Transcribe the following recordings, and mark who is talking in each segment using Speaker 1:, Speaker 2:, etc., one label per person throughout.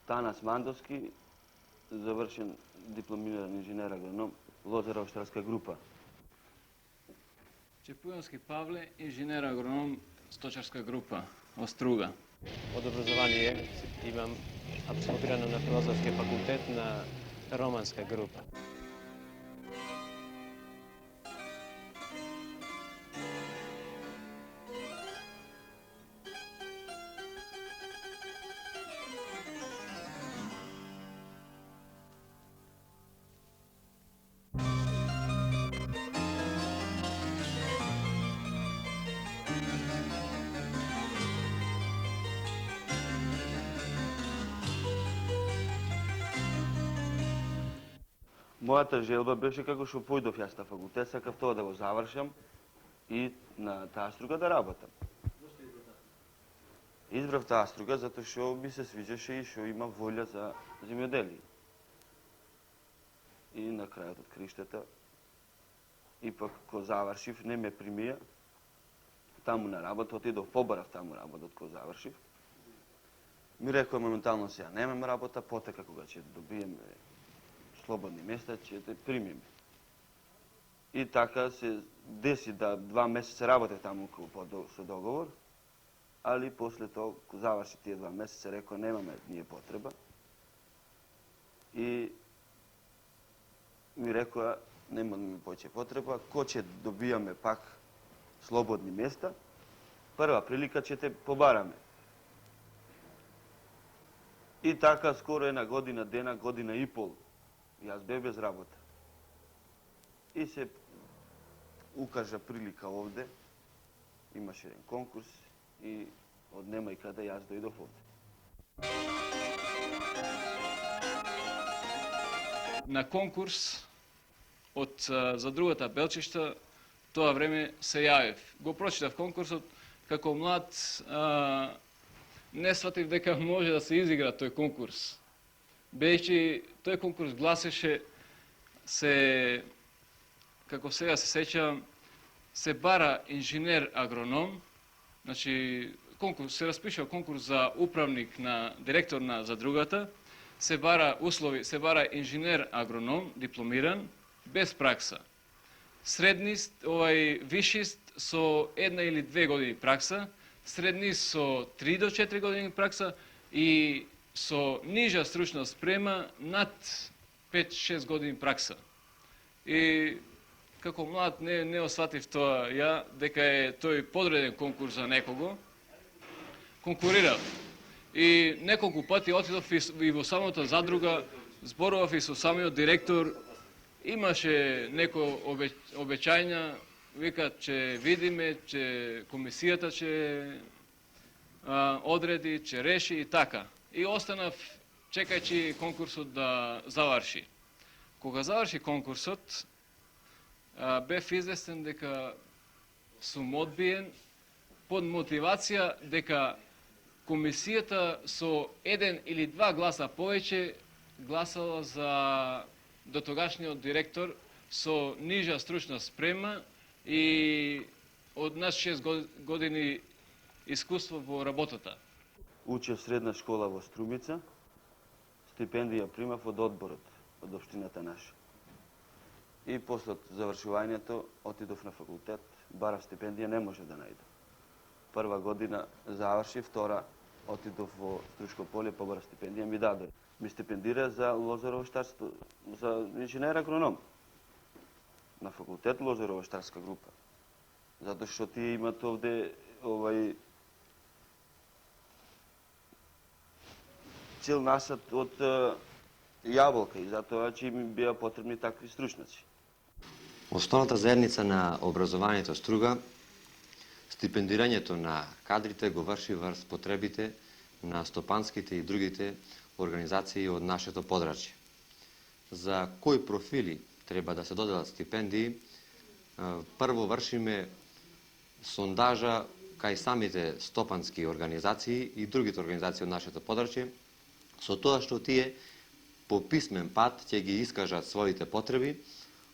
Speaker 1: Танас Мандовски, завършен дипломиран инженер агроном, лозаро-овощарска група.
Speaker 2: Чепујански Павле, инженер агроном, сточарска група, Оструга.
Speaker 3: Од образование имам апсолвирано на филозофски факултет на романска група.
Speaker 1: Мојата желба беше како што појдов јас на факултет, сакав тоа да го завршам и на таа струга да работам. Избрав таа струга затоа што ми се свиѓаше и што има волја за земјоделие. И на крајот од криштата, ипак ко завршив, не ме примија таму на работа, отидов побарав таму работа ко завршив. Ми рекоа моментално сега немам работа, потека кога ќе добиеме слободни места, ќе те примиме. И така се деси да 2 месеца работев таму со договор, али после тоа, кога заврши тие 2 месеца, рекоа немаме ние потреба. И ми рекоа нема да ми поќе потреба, ко ќе добијаме пак слободни места, прва прилика ќе те побараме. И така скоро една година дена, година и пол, јас бев без работа. И се укажа прилика овде, имаше еден конкурс и од нема и каде јас дојдов овде.
Speaker 2: На конкурс за другата Белчишта, тоа време се јавив. Го прочитав конкурсот, како млад не сватив дека може да се изигра тој конкурс. Беше, тој конкурс гласеше како сега се сеќавам, се бара инженер агроном, значи се распишува конкурс за управник на директор на задругата, се бара услови, се бара инженер агроном, дипломиран, без пракса. Среднист, вишист со 1 или 2 години пракса, среднист со 3 до 4 години пракса и со нижа стручна спрема над 5-6 години пракса. И како млад не осватив тоа ја, дека е тој подреден конкурс за некого. Конкурирав. И неколку пати отидов и во самата задруга, зборував и со самиот директор, имаше некои обеќања, викат ќе видиме, ќе комисијата ќе одреди, ќе реши и така. И останав чекајќи конкурсот да заврши. Кога заврши конкурсот, бев известен дека сум одбиен под мотивација дека комисијата со 1 или 2 гласа повеќе гласала за дотогашниот директор со нижа стручна спрема и од нас 6 години искуство во работата.
Speaker 1: Учев средна школа во Струмица, стипендија примав од одборот, од општината наша. И после завршувањето отидов на факултет, барав стипендија, не може да најдов. Прва година завршив, втора отидов во Стручко поле, побарав стипендија, ми даде. Ми стипендира за лозаро-овощарство, за инженер агроном. На факултет лозаро-овощарска група. Затоа што тие имат овде цел насад од јаболка и затоа че ми беа потребни такви стручници.
Speaker 4: Основната заедница на образованието Струга, стипендирањето на кадрите го врши врз потребите на стопанските и другите организации од нашето подрачје. За кои профили треба да се доделат стипендии, прво вршиме сондажа кај самите стопански организации и другите организации од нашето подрачје, со тоа што тие по писмен пат ќе ги искажат своите потреби,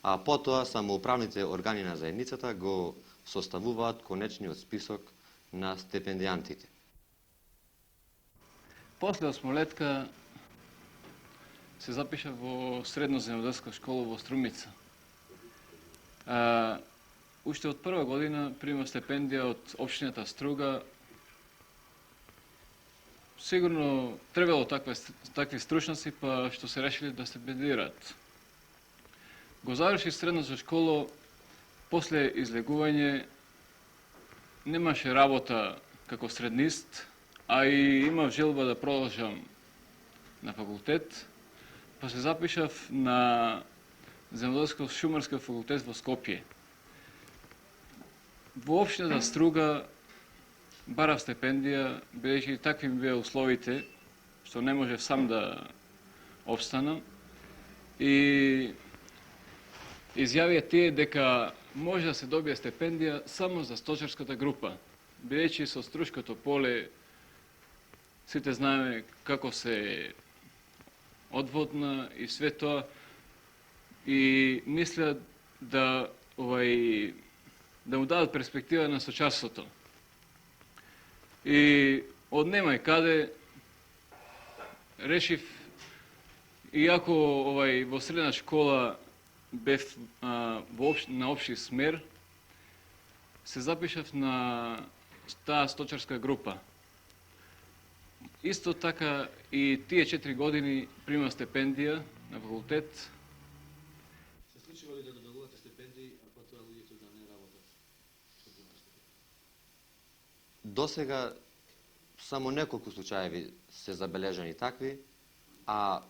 Speaker 4: а потоа самоуправните органи на заедницата го составуваат конечниот список на стипендијантите.
Speaker 2: После осмолетка се запишав во средно земјоделска школа во Струмица. Уште од прва година примав стипендија од општината Струга. Сигурно требало такви стручници, па што се решили да стипендираат. Го завршив средната школа, после излегување немаше работа како среднист, а и имав желба да продолжам на факултет, па се запишав на земјоделско-шумарски факултет во Скопје. Во општината Струга барав стипендија, бидејќи такви ми беа условите, што не можев сам да обстанам, и изјавија тие дека може да се добие стипендија само за сточарската група, бидејќи со струшкото поле сите знаеме како се одводна и све тоа, и мислеа да да му дадат перспектива на сточарството. И од немај каде решив, иако во средна школа бев на општи смер, се запишав на таа сточарска група. Исто така и тие 4 години прима стипендија на факултет.
Speaker 5: Се случува ли да добивате стипендии, а потоа луѓето да не работат?
Speaker 4: Досега само неколку случаеви се забележани такви, а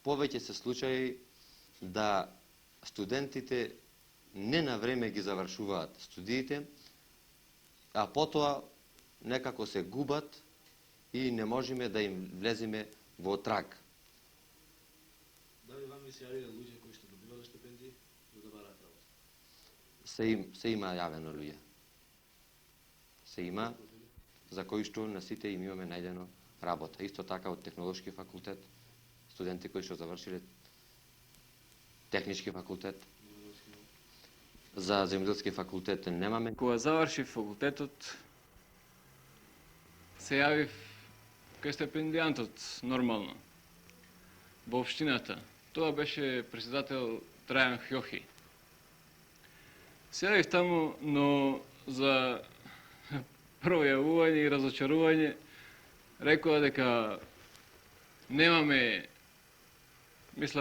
Speaker 4: повеќе се случаи да студентите не на време ги завршуваат студиите, а потоа некако се губат и не можеме да им влеземе во траг.
Speaker 5: Дали вам ви се јавиле луѓе кои што добивале стипендии за да бараат работа?
Speaker 4: Се има јавено луѓе. Се има, за кои што на сите им имаме најдено работа. Исто така од технолошки факултет, студенти кои што завршиле технички факултет. За земјоделски факултет немаме.
Speaker 2: Кога завршив факултетот, се јавив кај стипендијантот нормално во општината. Тоа беше председател Трајан Хјохи. Се јавив таму, но за прво јавување и разочарување рекоа дека немаме,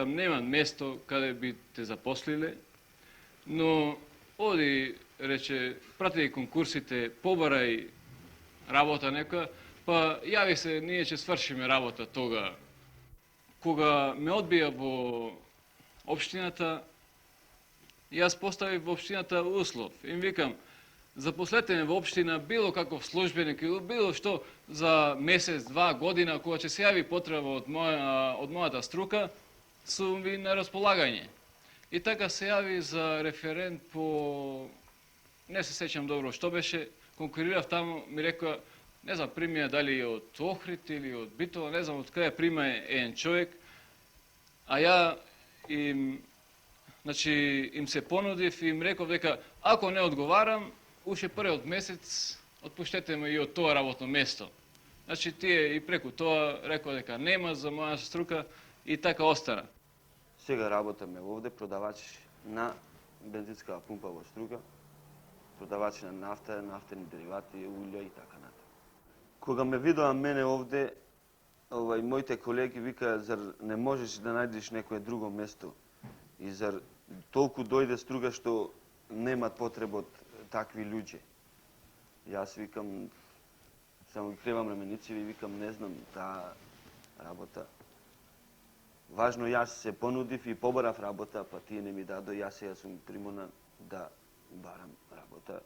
Speaker 2: нема место каде би те запослиле, но оди, рече, прати конкурсите, побарај работа нека, па јави се, ние ќе свршиме работа тога. Кога ме одбија во општината, јас поставив во општината услов. Им викам, запослете ме во општина било каков службеник или било што за месец, 2 година, кога ќе се јави потреба од мојата струка, сум ви на располагање. И така се јави за референт по, не се сеќам добро што беше, конкурирав таму, ми рекоа, не знам, примија дали од Охрид или од Битола, не знам од каде прима еден човек, а ја им се понудив и им реков дека ако не одговарам, уште првиот месец отпуштете ме и од тоа работно место. Значи тие и преку тоа рекоа дека нема за моја струка и така остана.
Speaker 1: Сега работаме овде продавач на бензинска пумпа во Струга, продавач на нафта, нафтени деривати, улја и така натаму. Кога ме видоа мене овде, моите колеги викаа, зар не можеш да најдеш некое друго место и зар толку дојде Струга што немат потреба од такви луѓе. Јас викам, само ги кревам раменици и викам, не знам таа работа. Важно, јас се понудив и побарав работа, па тие не ми дадо, јас сум приморан да барам работа,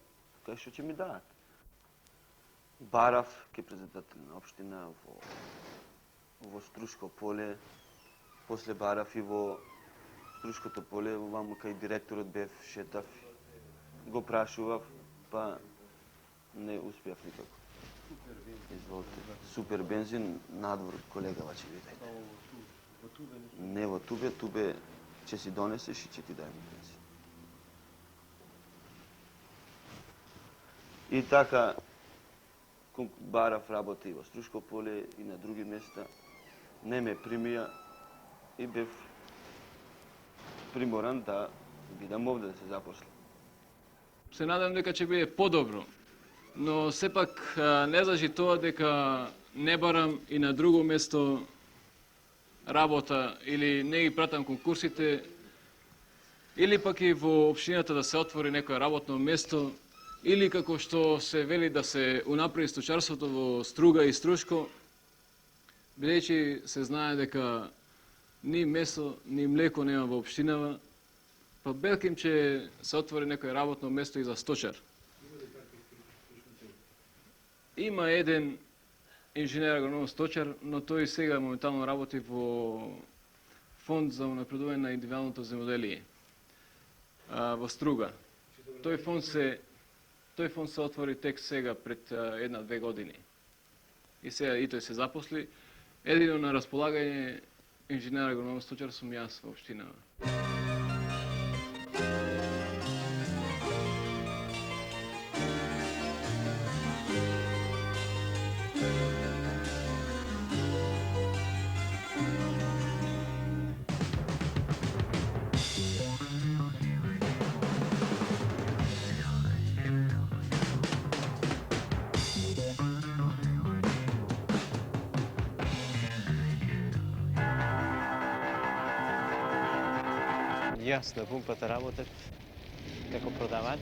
Speaker 1: кај што ќе ми дадат. Барав ке председател на општина во Струшко поле, после барав и во Струшкото поле, ваму кај директорот бев, шетав, го прашував, па не успеав никако. Изволте. Супер бензин, надвор, колегава ќе видите. Не во Тубе, Тубе ќе си донесеш и ќе ти дајме бензин. И така, барав работа и во Струшко поле и на други места. Не ме примија, и бев приморан да бидам овде да се запослам.
Speaker 2: Се надам дека ќе биде подобро, но сепак не значи тоа дека не барам и на друго место работа или не ги пратам конкурсите, или пак и во општината да се отвори некое работно место, или како што се вели да се унапреди сточарството во Струга и Струшко, бидејќи се знае дека ни месо, ни млеко нема во општинава, па белким ќе се отвори некое работно место и за сточар. Има еден инженер агроном сточар, но тој сега моментално работи во фонд за унапредување на индивидуалното земјоделие во Струга. Тој фонд се отвори тек сега пред 1-2 години. И сега и тој се запосли. Едино на располагање инженер агроном сточар сум јас во општинава.
Speaker 3: Јас на пумпата работев како продавач.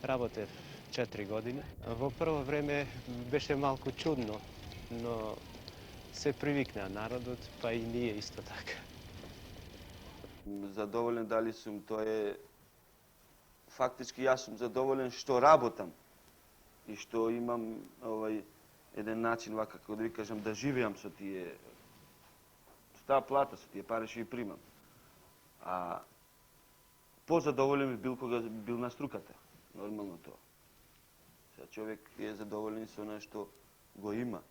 Speaker 3: Работев 4 години. Во прво време беше малку чудно, но се привикна народот, па и ние исто така.
Speaker 1: Задоволен дали сум, тоа е фактички јас сум задоволен што работам и што имам еден начин вака како да ви кажам да живеам со таа плата, со тие пари што ги примам. А позадоволен би бил кога бил на струката. Нормално тоа. Сега човек е задоволен со она што го има.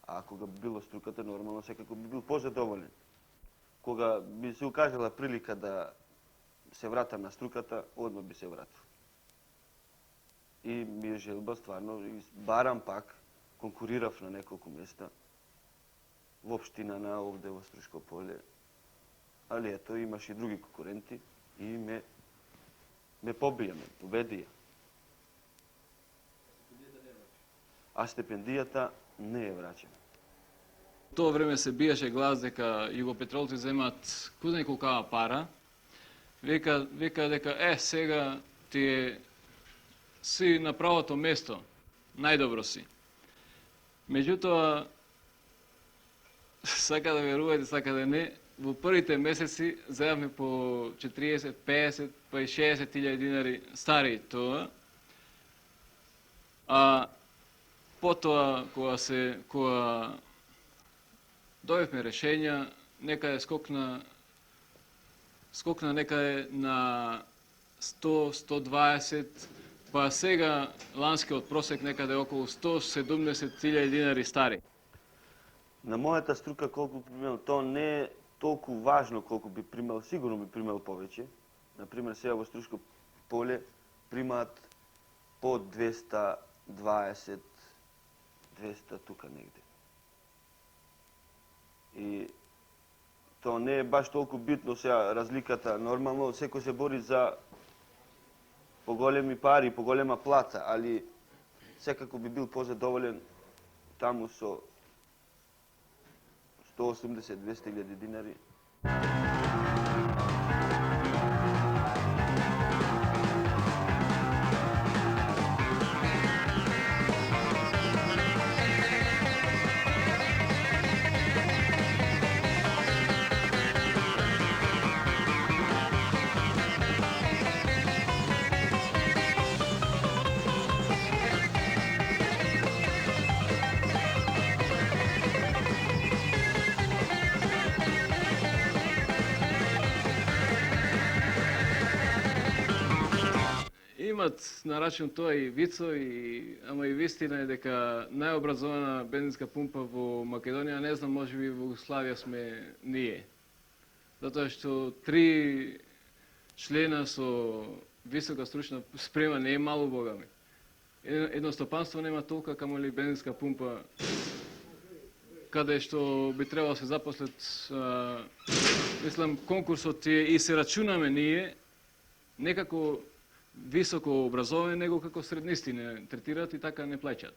Speaker 1: А кога би било струката, нормално секако би бил позадоволен. Кога би се укажала прилика да се вратам на струката, одма би се вратил. И ми е желба стварно, барам пак, конкурирав на неколку места во општина на овде во Струшко поле. Али ето, имаш и други конкуренти и ме побија, ме победија. А стипендијата не е враќена.
Speaker 2: В тоа време се биеше глас дека југопетролци земат куд колкава пара. Века дека сега ти си на правото место, најдобро си. Меѓутоа, сака да верувате, сака да не, во првите месеци зајавме по 40, 50, па и 60.000 динари стари тоа. А потоа, кога дојавме решења, некаде скокна некаде на 100, 120, па сега ланскиот просек некаде околу 170.000 динари стари.
Speaker 1: На мојата струка колку примал, тоа не е толку важно колку би примал, сигурно би примал повеќе. Например, сега во Струшко поле примаат по 220, 200 тука негде. И тоа не е баш толку битно сега разликата. Нормално секој се бори за поголеми пари, поголема плата, али секако би бил позадоволен таму со 180-200.000 динари.
Speaker 2: Имат на рачун тоа и вицо, ама и вистина е дека најобразована бензинска пумпа во Македонија, не знам, може би во Југославија сме ние. Затоа што 3 члена со висока стручна спрема не е мало, богами. Едно стопанство нема толка, камоли бензинска пумпа, каде што би требало се запослет Мислам, конкурсот е и се рачунаме ние не како високо образование, него како среднисти не третираат и така не плаќаат.